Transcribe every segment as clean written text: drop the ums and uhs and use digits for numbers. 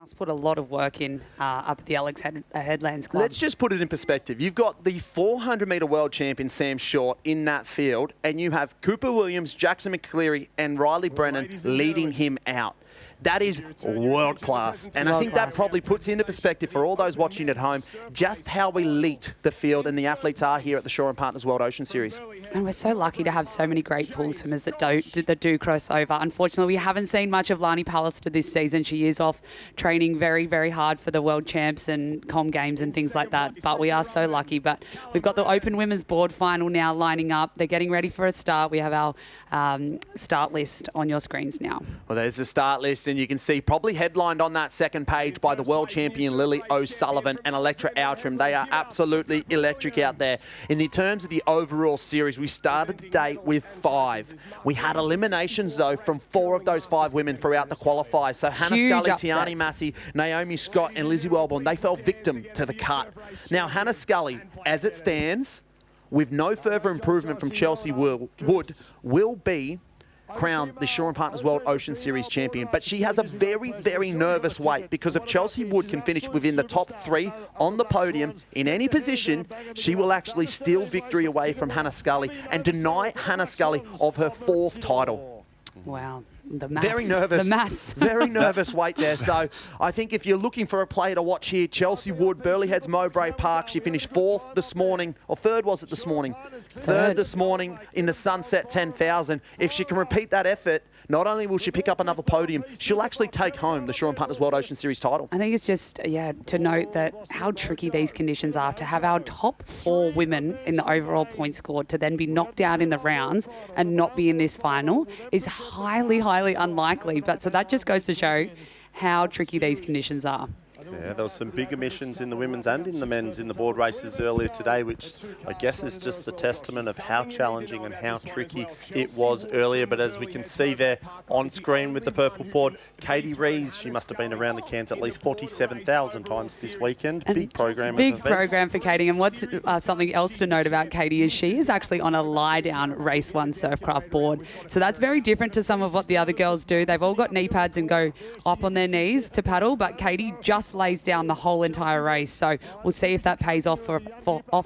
Must put a lot of work in up at the Alex Headlands Club. Let's just put it in perspective. You've got the 400-metre world champion Sam Short in that field, and you have Cooper Williams, Jackson McCleary, and Riley Brennan leading him out. That is world class. And I think that probably puts into perspective for all those watching at home just how elite the field and the athletes are here at the Shaw and Partners World Ocean Series. And we're so lucky to have so many great pool swimmers that do cross over. Unfortunately, we haven't seen much of Lani Pallister this season. She is off training very, very hard for the World Champs and Com Games and things like that. But we are so lucky. But we've got the Open Women's Board final now lining up. They're getting ready for a start. We have our start list on your screens now. Well, there's the start list, and you can see probably headlined on that second page by the world champion Lily O'Sullivan and Electra Outram. They are absolutely electric out there. In the terms of the overall series, we started the day with 5. We had eliminations, though, from 4 of those 5 women throughout the qualifiers. So Hannah Scully, Tiani Massey, Naomi Scott, and Lizzie Wellborn, they fell victim to the cut. Now, Hannah Scully, as it stands, with no further improvement from Chelsea Wood, will be crowned the Shaw and Partners World Ocean Series champion. But she has a very, very nervous wait, because if Chelsea Wood can finish within the top 3 on the podium in any position, she will actually steal victory away from Hannah Scully and deny Hannah Scully of her 4th title. Wow. The maths. Very nervous. The maths. Very nervous wait there. So I think if you're looking for a player to watch here, Chelsea Wood, Burleigh Heads Mowbray Park. She finished 4th this morning, or 3rd was it this morning? 3rd this morning in the Sunset 10,000. If she can repeat that effort, not only will she pick up another podium, she'll actually take home the Shaw and Partners World Ocean Series title. I think it's just, to note that how tricky these conditions are. To have our top 4 women in the overall point score to then be knocked out in the rounds and not be in this final is highly, highly unlikely. But so that just goes to show how tricky these conditions are. Yeah, there was some big omissions in the women's and in the men's in the board races earlier today, which I guess is just the testament of how challenging and how tricky it was earlier. But as we can see there on screen with the purple board, Katie Rees, she must have been around the cairns at least 47,000 times this weekend. And big program. Big program for Katie. And what's something else to note about Katie is she is actually on a lie-down Race 1 Surfcraft board. So that's very different to some of what the other girls do. They've all got knee pads and go up on their knees to paddle, but Katie just lays down the whole entire race. So we'll see if that pays off for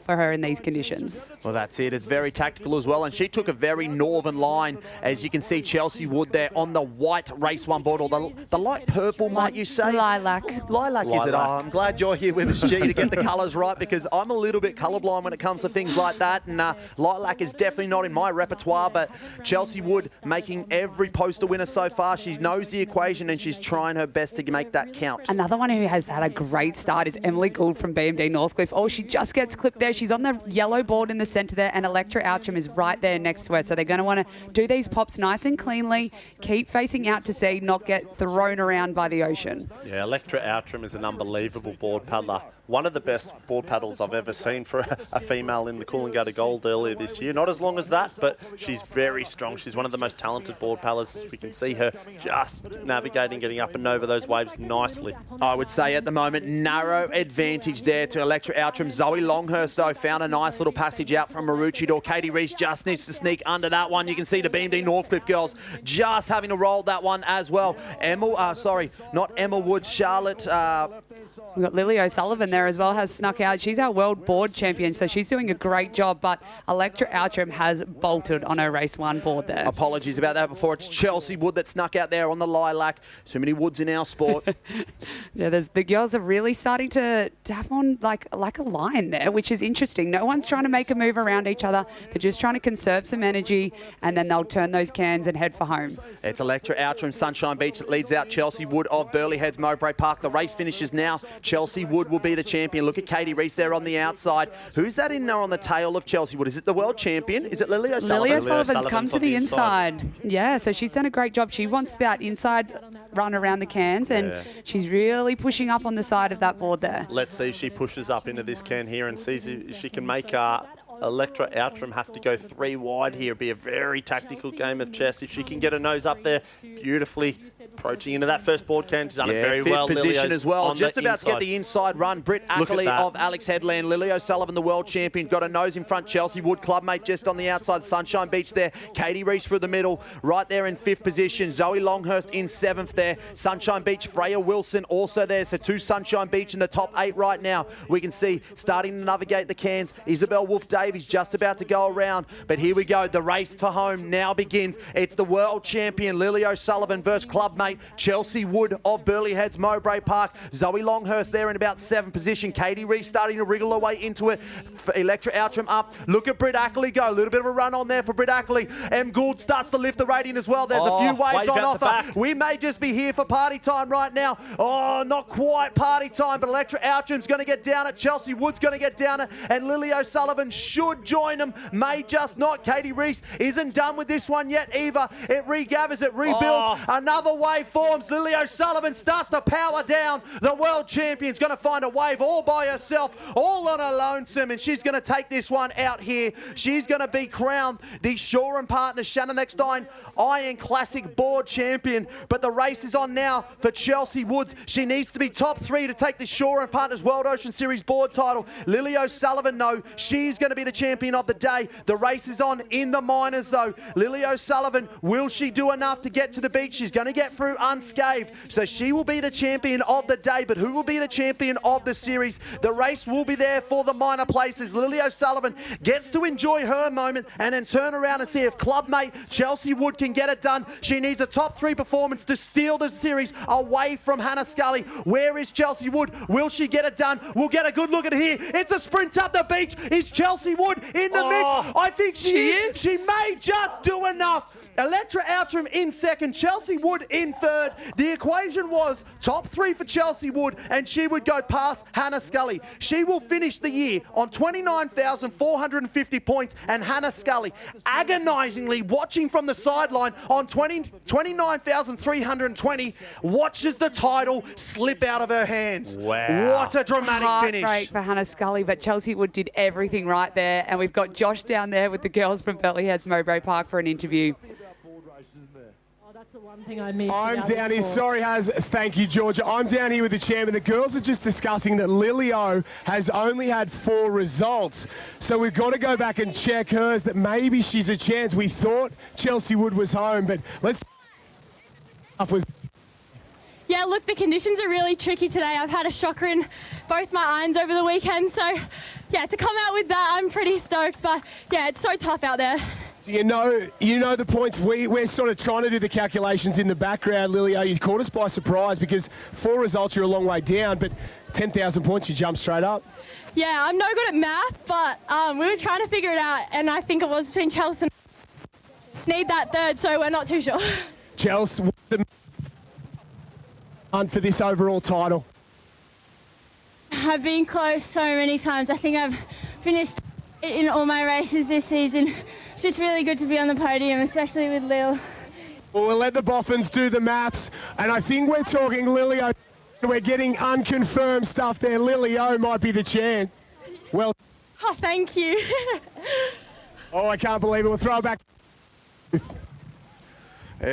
her in these conditions. Well, that's it. It's very tactical as well. And she took a very northern line. As you can see, Chelsea Wood there on the white Race 1 board, or the light purple, might you say? Lilac. Lilac, is it? Oh, I'm glad you're here with us, G, to get the colours right, because I'm a little bit colourblind when it comes to things like that. And lilac is definitely not in my repertoire, but Chelsea Wood making every poster winner so far. She knows the equation and she's trying her best to make that count. Another one who has had a great start is Emily Gould from BMD Northcliffe. Oh, she just gets clipped there. She's on the yellow board in the centre there, and Electra Outram is right there next to her. So they're going to want to do these pops nice and cleanly, keep facing out to sea, not get thrown around by the ocean. Yeah, Electra Outram is an unbelievable board paddler. One of the best board paddles I've ever seen for a female in the Coolangatta Gold earlier this year. Not as long as that, but she's very strong. She's one of the most talented board paddlers. We can see her just navigating, getting up and over those waves nicely. I would say at the moment, narrow advantage there to Electra Outram. Zoe Longhurst, though, found a nice little passage out from Maroochydore. Katie Rees just needs to sneak under that one. You can see the BMD Northcliffe girls just having to roll that one as well. Not Emma Woods, Charlotte. We've got Lily O'Sullivan there as well, has snuck out. She's our world board champion, so she's doing a great job, but Electra Outram has bolted on her Race 1 board there. Apologies about that before. It's Chelsea Wood that snuck out there on the lilac. Too many Woods in our sport. Yeah, the girls are really starting to have on like a line there, which is interesting. No one's trying to make a move around each other. They're just trying to conserve some energy, and then they'll turn those cans and head for home. It's Electra Outram, Sunshine Beach, that leads out Chelsea Wood of Burleigh Heads Mowbray Park. The race finishes now. Chelsea Wood will be the champion. Look at Katie Rees there on the outside. Who's that in there on the tail of Chelsea Wood? Is it the world champion? Is it Lily O'Sullivan? Lily O'Sullivan's come to the inside. Yeah, so she's done a great job. She wants that inside run around the cans, and she's really pushing up on the side of that board there. Let's see if she pushes up into this can here and sees if she can make Electra Outram have to go 3 wide here. It'll be a very tactical game of chess. If she can get her nose up there beautifully, approaching into that first board can. She's done it very fifth well. position Lilio's as well. on Just the about to get inside. the inside run. Britt Look at Ackley that. of Alex Headland. Lily O'Sullivan, the world champion, got a nose in front. Chelsea Wood, clubmate, just on the outside. Sunshine Beach there. Katie Reese through the middle, right there in fifth position. Zoe Longhurst in seventh there. Sunshine Beach, Freya Wilson also there. So two Sunshine Beach in the top 8 right now. We can see starting to navigate the cans. Isabel Wolf-Davies just about to go around. But here we go. The race for home now begins. It's the world champion Lily O'Sullivan versus clubmate Chelsea Wood of Burleigh Heads, Mowbray Park. Zoe Longhurst there in about 7th position. Katie Reese starting to wriggle her way into it. Electra Outram up. Look at Britt Ackley go. A little bit of a run on there for Britt Ackley. M. Gould starts to lift the rating as well. There's a few waves wave on out the offer. back. We may just be here for party time right now. Oh, not quite party time, but Electra Outram's going to get down it. Chelsea Wood's going to get down it. And Lily O'Sullivan should join them. May just not. Katie Reese isn't done with this one yet either. It regathers, it rebuilds. Another wave forms. Lily O'Sullivan starts to power down. The world champion's going to find a wave all by herself, all on her lonesome, and she's going to take this one out here. She's going to be crowned the Shaw and Partners Shannon Eckstein Iron Classic board champion. But the race is on now for Chelsea Woods. She needs to be top 3 to take the Shaw and Partners World Ocean Series board title. Lily O'Sullivan, no, she's going to be the champion of the day. The race is on in the minors, though. Lily O'Sullivan, will she do enough to get to the beach? She's going to get through unscathed, so she will be the champion of the day. But who will be the champion of the series? The race will be there for the minor places. Lily O'Sullivan gets to enjoy her moment and then turn around and see if clubmate Chelsea Wood can get it done. She needs a top 3 performance to steal the series away from Hannah Scully. Where is Chelsea Wood? Will she get it done? We'll get a good look at it here. It's a sprint up the beach. Is Chelsea Wood in the mix? I think she is. She may just do enough. Electra Outram in second, Chelsea Wood in third. The equation was top 3 for Chelsea Wood, and she would go past Hannah Scully. She will finish the year on 29,450 points, and Hannah Scully agonisingly watching from the sideline on 29,320, watches the title slip out of her hands. Wow. What a dramatic finish. Heartbreak for Hannah Scully, but Chelsea Wood did everything right there. And we've got Josh down there with the girls from Burleigh Heads, Mowbray Park for an interview. That's the one thing I missed. I'm down here. Sorry, thank you, Georgia. I'm down here with the champion. The girls are just discussing that Lily-O has only had 4 results. So we've got to go back and check hers, that maybe she's a chance. We thought Chelsea Wood was home, but let's... Yeah, look, the conditions are really tricky today. I've had a shocker in both my irons over the weekend. So, yeah, to come out with that, I'm pretty stoked. But, yeah, it's so tough out there. You know the points. We're sort of trying to do the calculations in the background, Lily. You caught us by surprise because 4 results, you're a long way down, but 10,000 points, you jumped straight up. Yeah, I'm no good at math, but we were trying to figure it out, and I think it was between Chelsea and need that third, so we're not too sure. Chelsea, what's the hunt for this overall title? I've been close so many times. I think I've finished in all my races this season. It's just really good to be on the podium, especially with Lil. Well, we'll let the Boffins do the maths, and I think we're talking Lily-O. We're getting unconfirmed stuff there. Lily-O might be the chance. Well, Oh, thank you. oh, I can't believe it. We'll throw it back.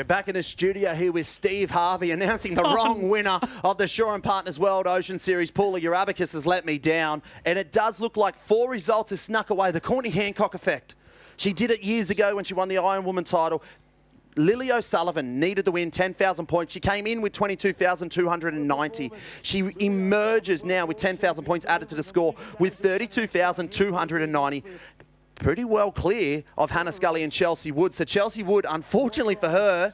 Back in the studio here with Steve Harvey announcing the wrong winner of the Shaw and Partners World Ocean Series. Paula, your abacus has let me down, and it does look like 4 results has snuck away. The Courtney Hancock effect. She did it years ago when she won the Iron Woman title. Lily O'Sullivan needed the win, 10,000 points. She came in with 22,290. She emerges now with 10,000 points added to the score with 32,290. Pretty well clear of Hannah Scully and Chelsea Wood. So Chelsea Wood, unfortunately for her,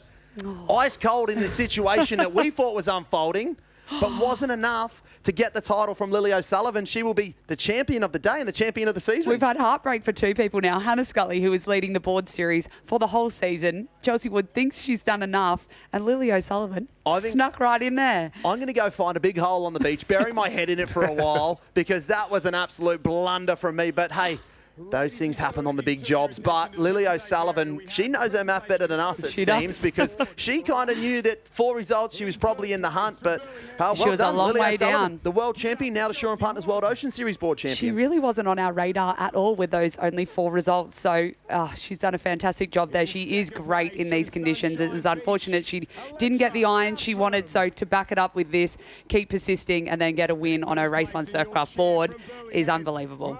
ice cold in this situation that we thought was unfolding, but wasn't enough to get the title from Lily O'Sullivan. She will be the champion of the day and the champion of the season. We've had heartbreak for 2 people now. Hannah Scully, who is leading the board series for the whole season. Chelsea Wood thinks she's done enough. And Lily O'Sullivan snuck right in there. I'm going to go find a big hole on the beach, bury my head in it for a while, because that was an absolute blunder from me. But hey, those things happen on the big jobs. But Lily O'Sullivan, she knows her math better than us, it seems, because she kind of knew that 4 results, she was probably in the hunt. But she was a long way down. The world champion, now the Shaw and Partners World Ocean Series board champion. She really wasn't on our radar at all with those only 4 results. So she's done a fantastic job there. She is great in these conditions. It was unfortunate she didn't get the irons she wanted. So to back it up with this, keep persisting and then get a win on her Race 1 Surfcraft board is unbelievable.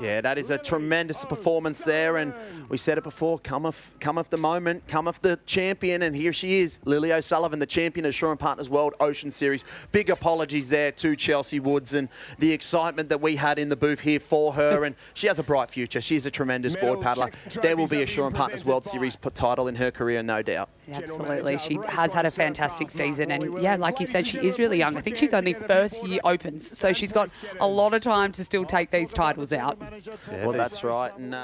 Yeah, that is a tremendous performance there, and we said it before, come off the moment, come off the champion, and here she is, Lily O'Sullivan, the champion of Shaw and Partners World Ocean Series. Big apologies there to Chelsea Woods and the excitement that we had in the booth here for her, and she has a bright future. She's a tremendous board paddler. There will be a Shaw and Partners World Series title in her career, no doubt. Absolutely. She has had a fantastic season, and yeah, like you said, she is really young. I think she's only first year opens, so she's got a lot of time to still take these titles out. Yeah, well, that's right. And,